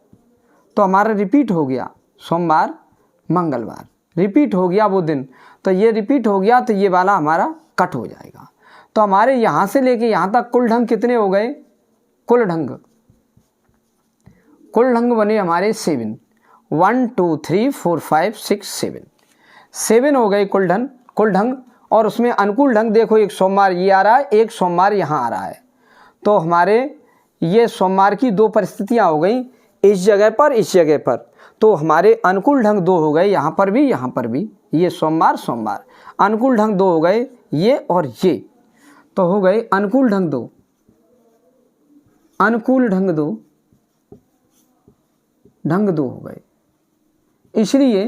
तो हमारा रिपीट हो गया सोमवार मंगलवार, रिपीट हो गया वो दिन। तो ये रिपीट हो गया तो ये वाला हमारा कट हो जाएगा। तो हमारे यहाँ से लेके यहाँ तक कुल ढंग कितने हो गए? कुल ढंग बने हमारे 7, 1 2 3 4 5 6 7 हो गए कुल ढंग। और उसमें अनुकूल ढंग देखो, एक सोमवार ये आ रहा है, एक सोमवार यहाँ आ रहा है। तो हमारे ये सोमवार की 2 परिस्थितियाँ हो गई, इस जगह पर। तो हमारे अनुकूल ढंग 2 हो गए, यहाँ पर भी, ये सोमवार अनुकूल ढंग 2 हो गए, ये और ये। तो हो गए अनुकूल ढंग 2 हो गए। इसलिए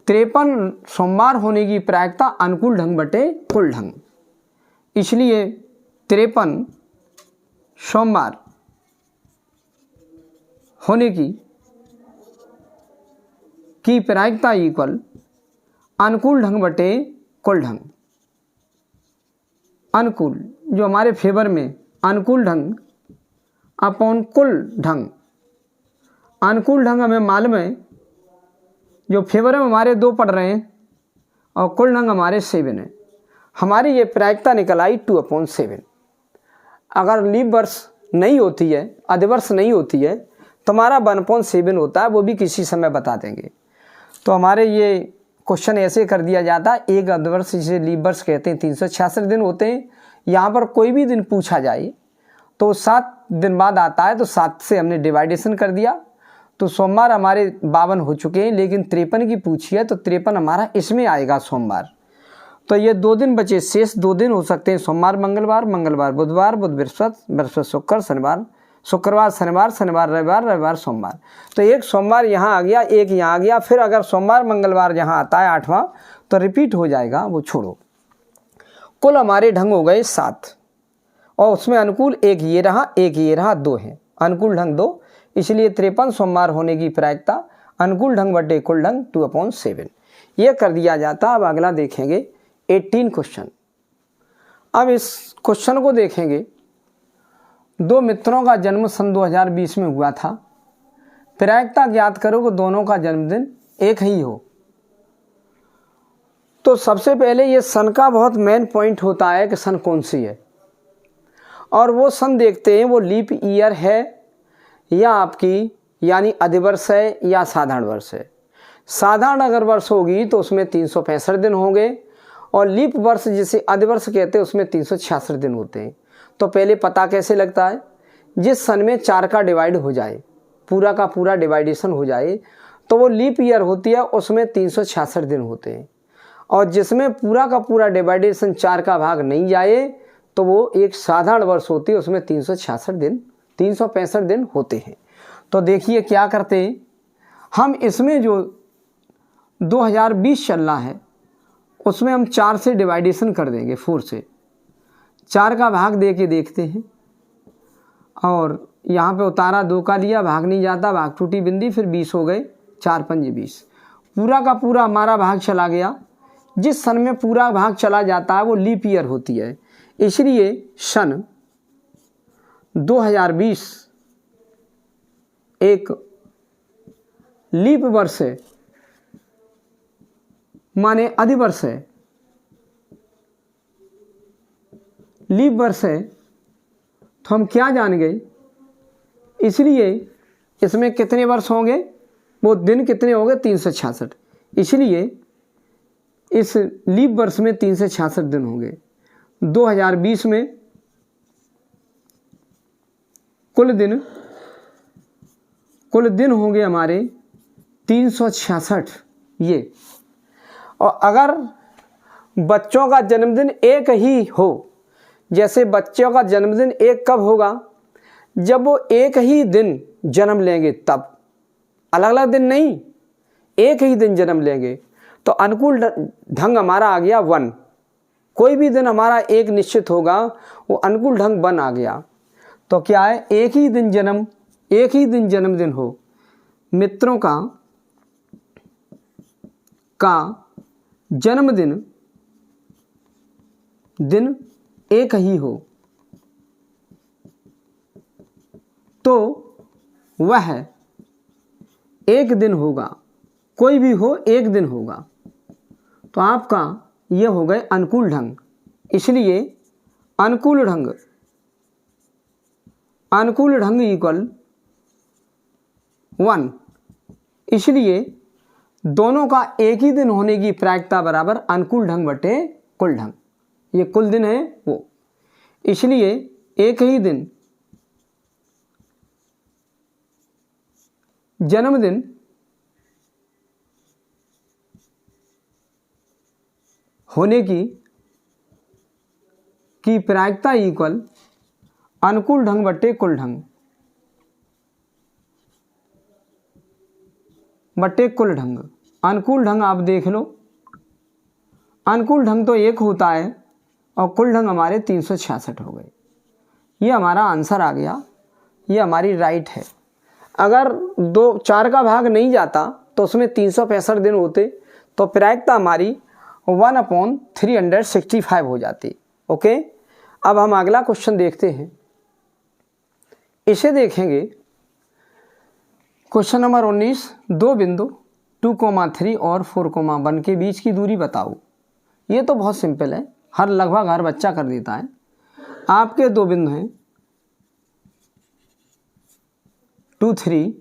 53 सोमवार होने की प्रायिकता अनुकूल ढंग बटे कुल ढंग। इसलिए 53 सोमवार होने की प्रायिकता इक्वल अनुकूल ढंग बटे कुल ढंग। अनुकूल जो हमारे फेवर में, अनुकूल ढंग अपॉन कुल ढंग। अनुकूल ढंग हमें मालूम है, जो फेवर में हमारे 2 पढ़ रहे हैं, और कुल ढंग हमारे 7 है। हमारी ये प्रायिकता निकल आई 2/7। अगर लीप वर्ष नहीं होती है, अधिवर्ष नहीं होती है, तो हमारा 1/7 होता है, वो भी किसी समय बता देंगे। तो हमारे ये क्वेश्चन ऐसे कर दिया जाता है, एक अधिवर्ष जिसे लीप वर्ष कहते हैं 366 दिन होते हैं। यहाँ पर कोई भी दिन पूछा जाए तो 7 दिन बाद आता है, तो 7 से हमने डिवाइडेशन कर दिया। तो सोमवार हमारे 52 हो चुके हैं, लेकिन 53 की पूछी है, तो 53 हमारा इसमें आएगा सोमवार। तो ये 2 दिन बचे, शेष 2 दिन हो सकते हैं सोमवार मंगलवार, मंगलवार बुधवार, बुध बृहस्पति शुक्र, शुक्रवार शनिवार रविवार सोमवार। तो एक सोमवार यहाँ आ गया, एक यहाँ आ गया। फिर अगर सोमवार मंगलवार यहाँ आता है 8वां, तो रिपीट हो जाएगा, वो छोड़ो। कुल हमारे ढंग हो गए 7, और उसमें अनुकूल एक ये रहा 2 है, अनुकूल ढंग 2। इसलिए 53 सोमवार होने की प्रायिकता अनुकूल ढंग बटे कुल ढंग 2/7, ये कर दिया जाता। अब अगला देखेंगे 18 क्वेश्चन। अब इस क्वेश्चन को देखेंगे, 2 मित्रों का जन्म सन 2020 में हुआ था। प्रायिकता ज्ञात करो कि दोनों का जन्मदिन एक ही हो। तो सबसे पहले ये सन का बहुत मेन पॉइंट होता है कि सन कौन सी है, और वो सन देखते हैं वो लीप ईयर है या आपकी यानी अधिवर्ष है या साधारण वर्ष है। साधारण अगर वर्ष होगी तो उसमें 365 दिन होंगे, और लीप वर्ष जिसे अधिवर्ष कहते हैं उसमें 366 दिन होते हैं। तो पहले पता कैसे लगता है, जिस सन में 4 का डिवाइड हो जाए, पूरा का पूरा डिवाइडेशन हो जाए, तो वो लीप ईयर होती है, उसमें 366 दिन होते हैं। और जिसमें पूरा का पूरा डिवाइडेशन 4 का भाग नहीं जाए, तो वो एक साधारण वर्ष होती है, उसमें 365 दिन होते हैं। तो देखिए क्या करते हैं हम, इसमें जो 2020 चल रहा है उसमें हम 4 से डिवाइडेशन कर देंगे, 4 से 4 का भाग दे के देखते हैं। और यहाँ पे उतारा 2 का लिया, भाग नहीं जाता, भाग टूटी बिंदी, फिर 20 हो गए, 4 पंजे 20। पूरा का पूरा हमारा भाग चला गया। जिस सन में पूरा भाग चला जाता है वो लीप ईयर होती है। इसलिए सन 2020 एक लीप वर्ष है, माने अधिवर्ष है, लीप वर्ष है। तो हम क्या जान गए, इसलिए इसमें कितने वर्ष होंगे, वो दिन कितने होंगे, 366। इसलिए इस लीप वर्ष में 366 दिन होंगे। 2020 में कुल दिन कुल दिन होंगे हमारे 366 ये। और अगर बच्चों का जन्मदिन एक ही हो, जैसे बच्चों का जन्मदिन एक कब होगा, जब वो एक ही दिन जन्म लेंगे, तब अलग अलग दिन नहीं, एक ही दिन जन्म लेंगे, तो अनुकूल ढंग हमारा आ गया 1। कोई भी दिन हमारा एक निश्चित होगा, वो अनुकूल ढंग 1 आ गया। तो क्या है, एक ही दिन जन्मदिन हो, मित्रों का जन्मदिन दिन एक ही हो, तो वह एक दिन होगा, कोई भी हो एक दिन होगा। तो आपका ये हो गए अनुकूल ढंग। इसलिए अनुकूल ढंग इक्वल 1। इसलिए दोनों का एक ही दिन होने की प्रायिकता बराबर अनुकूल ढंग बटे कुल ढंग। ये कुल दिन है वो, इसलिए एक ही दिन जन्मदिन होने की प्रायिकता इक्वल अनुकूल ढंग बटे कुल ढंग बटे कुल ढंग। अनुकूल ढंग आप देख लो, अनुकूल ढंग तो एक होता है और कुल ढंग हमारे 366 हो गए। ये हमारा आंसर आ गया, ये हमारी राइट है। अगर 4 का भाग नहीं जाता तो उसमें 365 दिन होते, तो प्रायिकता हमारी 1/365 हो जाती। ओके, अब हम अगला क्वेश्चन देखते हैं। इसे देखेंगे क्वेश्चन नंबर 19। 2 बिंदु 2,3 और 4,1 के बीच की दूरी बताओ। ये तो बहुत सिंपल है, लगभग हर बच्चा कर देता है। आपके 2 बिंदु हैं 2, 3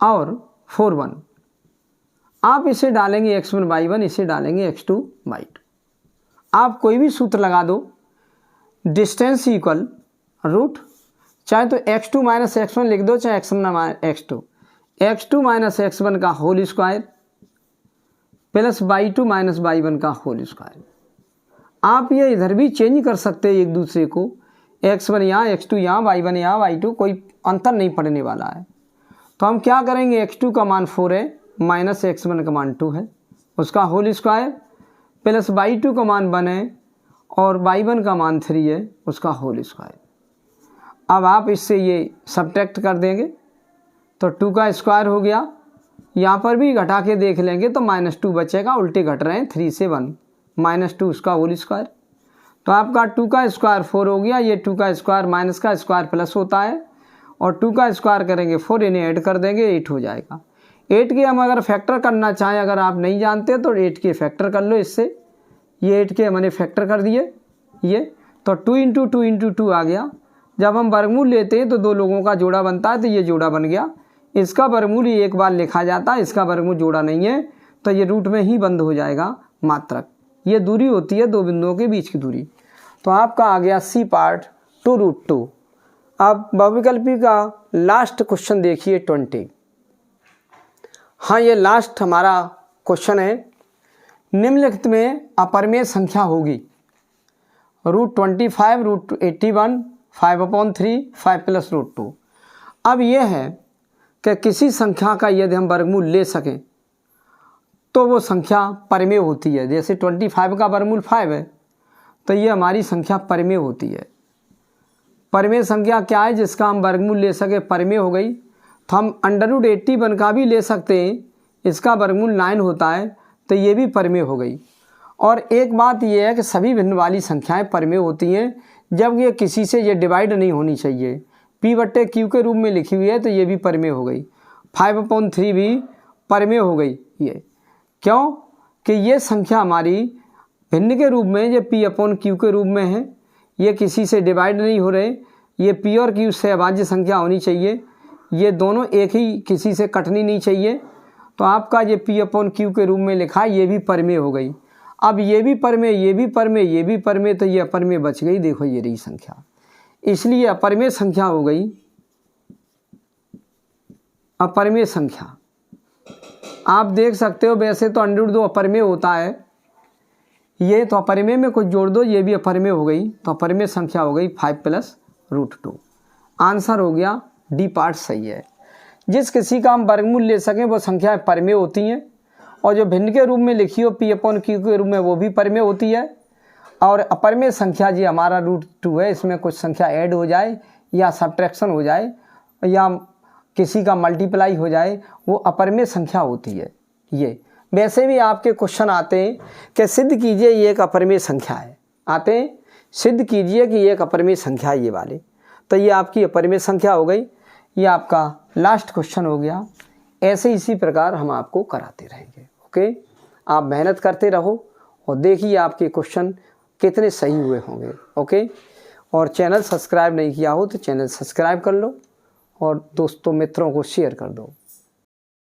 और 4, 1। आप इसे डालेंगे x1 y1, इसे डालेंगे x2 y2। आप कोई भी सूत्र लगा दो, डिस्टेंस इक्वल रूट, चाहे तो x2 माइनस x1 लिख दो, चाहे x2 माइनस x1 का whole square plus y2 minus y1 का होल स्क्वायर। आप ये इधर भी चेंज कर सकते हैं एक दूसरे को, x1 यहाँ, x2 यहाँ, y1 यहाँ, y2, कोई अंतर नहीं पड़ने वाला है। तो हम क्या करेंगे, x2 का मान 4 है माइनस x1 का मान 2 है, उसका होल स्क्वायर प्लस y2 का मान 1 है और y1 का मान 3 है, उसका होल स्क्वायर। अब आप इससे ये सब्ट्रैक्ट कर देंगे तो 2 का स्क्वायर हो गया। यहाँ पर भी घटा के देख लेंगे तो -2 बचेगा, उल्टे घट रहे हैं, 3 से 1, -2 उसका होल स्क्वायर। तो आपका 2 का स्क्वायर 4 हो गया। ये 2 का स्क्वायर माइनस का स्क्वायर प्लस होता है, और 2 का स्क्वायर करेंगे 4, इन्हें ऐड कर देंगे, 8 हो जाएगा। 8 के हम अगर फैक्टर करना चाहें, अगर आप नहीं जानते तो 8 के फैक्टर कर लो इससे। ये 8 के मैंने फैक्टर कर दिए, ये तो 2 × 2 × 2 आ गया। जब हम वर्गमूल लेते हैं तो 2 लोगों का जोड़ा बनता है, तो ये जोड़ा बन गया। इसका वर्गमूल ही एक बार लिखा जाता है, इसका वर्गमूल जोड़ा नहीं है, तो ये रूट में ही बंद हो जाएगा मात्रक। ये दूरी होती है 2 बिंदुओं के बीच की दूरी। तो आपका आ गया सी पार्ट 2√2। अब बहुविकल्पी का लास्ट क्वेश्चन देखिए 20। हाँ, ये लास्ट हमारा क्वेश्चन है। निम्नलिखित में अपरिमेय संख्या होगी √25, √81, 5/3, 5 + √2। अब यह है कि किसी संख्या का यदि हम वर्गमूल ले सकें तो वो संख्या परिमेय होती है। जैसे 25 का वर्गमूल 5 है, तो ये हमारी संख्या परिमेय होती है। परिमेय संख्या क्या है, जिसका हम वर्गमूल ले सके, परिमेय हो गई। तो हम √81 का भी ले सकते हैं, इसका वर्गमूल 9 होता है, तो ये भी परिमेय हो गई। और एक बात यह है कि सभी भिन्न वाली संख्याएं परिमेय होती हैं जब ये किसी से ये डिवाइड नहीं होनी चाहिए। P/Q के रूप में लिखी हुई है, तो ये भी परिमेय हो गई। 5/3 भी परिमेय हो गई। ये क्यों कि ये संख्या हमारी भिन्न के रूप में, ये P/Q के रूप में है, ये किसी से डिवाइड नहीं हो रहे। ये P और Q से अभाज्य संख्या होनी चाहिए, ये दोनों एक ही, किसी से कटनी नहीं चाहिए। तो आपका ये P/Q के रूप में लिखा है, ये भी परिमेय हो गई। अब ये भी परिमेय, ये भी परिमेय, ये भी परिमेय, तो ये अपरिमेय बच गई। देखो ये रही संख्या, इसलिए अपरिमेय संख्या हो गई अपरिमेय संख्या आप देख सकते हो, वैसे तो √2 अपरिमेय होता है, ये तो अपरिमेय में कुछ जोड़ दो, ये भी अपरिमेय हो गई, तो अपरिमेय संख्या हो गई 5 + √2। आंसर हो गया डी पार्ट सही है। जिस किसी का हम वर्गमूल ले सकें वो संख्याएं परिमेय होती हैं, और जो भिन्न के रूप में लिखी हो P/Q के रूप में वो भी परिमेय होती है। और अपरिमेय संख्या जी हमारा √2 है, इसमें कुछ संख्या ऐड हो जाए या सब्ट्रैक्शन हो जाए या किसी का मल्टीप्लाई हो जाए, वो अपरिमेय संख्या होती है। ये वैसे भी आपके क्वेश्चन आते हैं कि सिद्ध कीजिए ये एक अपरिमेय संख्या है, आते हैं सिद्ध कीजिए कि ये एक अपरिमेय संख्या है ये वाले, तो ये आपकी अपरिमेय संख्या हो गई। ये आपका लास्ट क्वेश्चन हो गया। ऐसे इसी प्रकार हम आपको कराते रहेंगे। ओके, आप मेहनत करते रहो और देखिए आपके क्वेश्चन कितने सही हुए होंगे। ओके, और चैनल सब्सक्राइब नहीं किया हो तो चैनल सब्सक्राइब कर लो और दोस्तों मित्रों को शेयर कर दो।